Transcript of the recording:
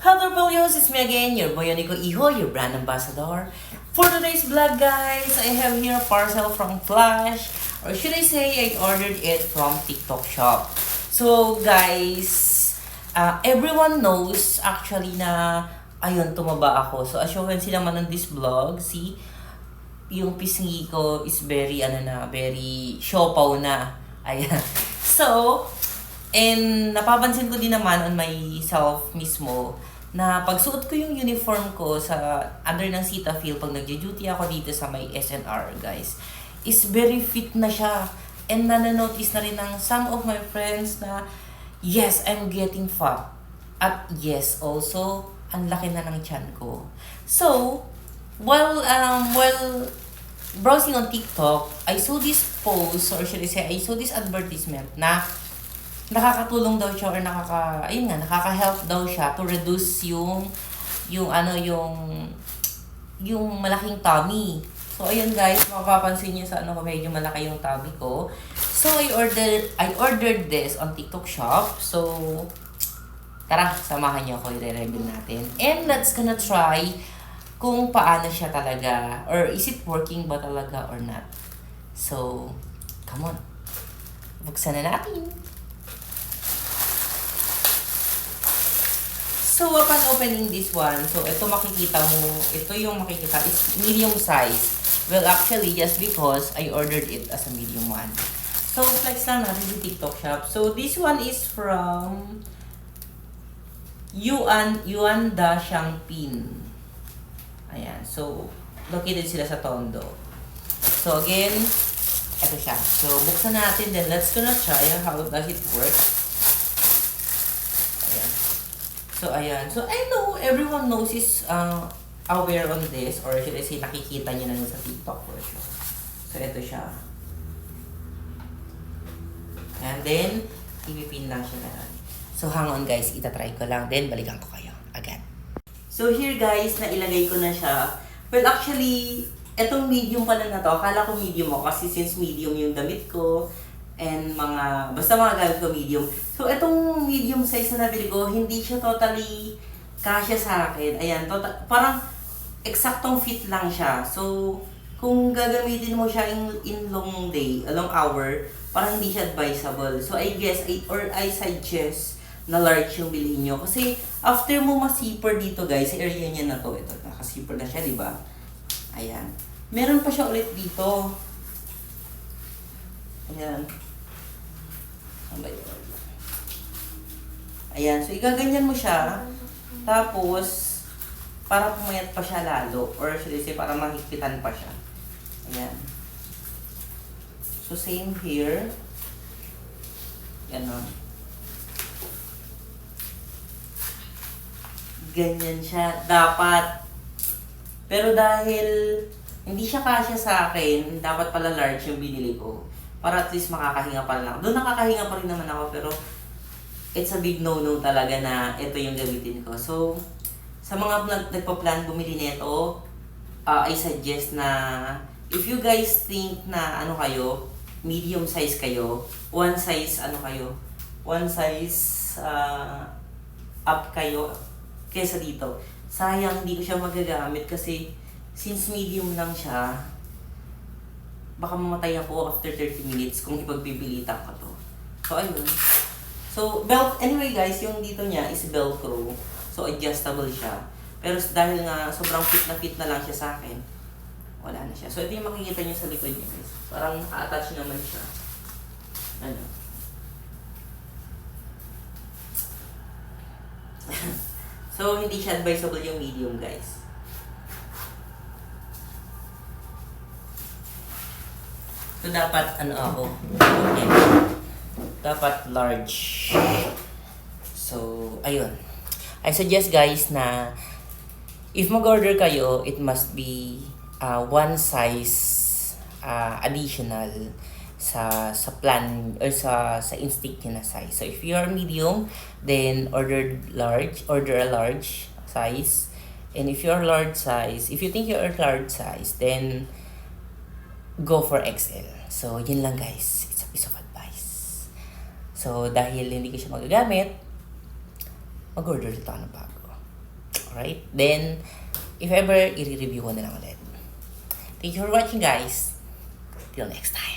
Hello Polios, it's me again, your boy Nico Iho, your brand ambassador. For today's vlog guys, I have here a parcel from Flash, or should I say I ordered it from TikTok shop. So guys, everyone knows actually na ayun, tumaba ako. So as you can see naman on this vlog, see, yung pisngi ko is very very siopaw na. Ayan. So, and napapansin ko din naman on myself mismo na pagsuot ko yung uniform ko sa under ng Cetaphil pag nagja-duty ako dito sa may SNR guys, is very fit na siya. And nanonotice na rin ng some of my friends na yes, I'm getting fat. At yes, also, ang laki na ng tiyan ko. So, while browsing on TikTok, I saw this post, or should I say, I saw this advertisement na nakakatulong daw siya or nakaka-help daw siya to reduce yung malaking tummy. So ayun guys, mapapansin niyo sa medyo malaki yung tummy ko. So I ordered this on TikTok shop. So tara, samahan niyo ako, i-review natin. And let's gonna try kung paano siya talaga, or is it working ba talaga or not. So come on, buksan na natin. So, upon opening this one, so ito makikita mo, ito yung makikita is medium size. Well, actually, just because I ordered it as a medium one. So, flex lang natin yung TikTok shop. So, this one is from Yuan Da Xiangpin. Ayan. So, located sila sa Tondo. So, again, ito siya. So, buksan natin, then let's gonna try how does it work. So, ayan. So, I know everyone knows is aware on this, or should I say, nakikita niyo na sa TikTok version. So, ito siya. And then, ipipin lang siya na. So, hang on guys. Itatry ko lang. Then, balikan ko kayo agad. So, here guys, nailagay ko na siya. Well, actually, etong medium pala na to. Akala ko medium mo kasi since medium yung damit ko. And basta mga gamit ko medium. So, itong medium size na nabili ko, hindi siya totally kasya sa akin. Ayan, parang eksaktong fit lang siya. So, kung gagamitin mo siya in long day, a long hour, parang hindi siya advisable. So, I guess, I suggest na large yung bilhin nyo. Kasi, after mo ma-zipper dito guys, sa area niya na to, ito, naka-zipper na siya, di ba? Ayan. Meron pa siya ulit dito. Ayan. Ayan. So, igaganyan mo siya. Tapos, para pumayat pa siya lalo. Or, should I say, para mahigpitan pa siya. Ayan. So, same here. Ganon. Ganyan siya. Dapat. Pero dahil hindi siya kasya sa akin, dapat pala large yung binili ko. Para at least makakahinga pa lang. Doon nakakahinga pa rin naman ako, pero it's a big no-no talaga na ito yung gamitin ko. So, sa mga nagpa-plan bumili nito, I suggest na if you guys think na medium size kayo, one size up kayo kesa dito. Sayang, hindi ko siya magagamit kasi since medium lang siya, baka mamatay ako after 30 minutes kung ipagbibilitan ko to. So, ayun. So, anyway guys, yung dito niya is Velcro. So, adjustable siya. Pero dahil nga sobrang fit na lang siya sa akin, wala na siya. So, ito yung makikita niyo sa likod niya guys. Parang attach naman siya. Ano? So, hindi siya advisable yung medium guys. So, dapat, dapat large. So, ayun. I suggest guys na if mag-order kayo, it must be one size additional sa plan or sa instinct na size. So, if you are medium, then order a large size. And if you are large size, if you think you are large size, then go for XL. So, yun lang guys. It's a piece of advice. So, dahil hindi ko siya magagamit, mag-order ito ng bago. Alright? Then, if ever, i-review ko na lang ulit. Thank you for watching, guys. Till next time.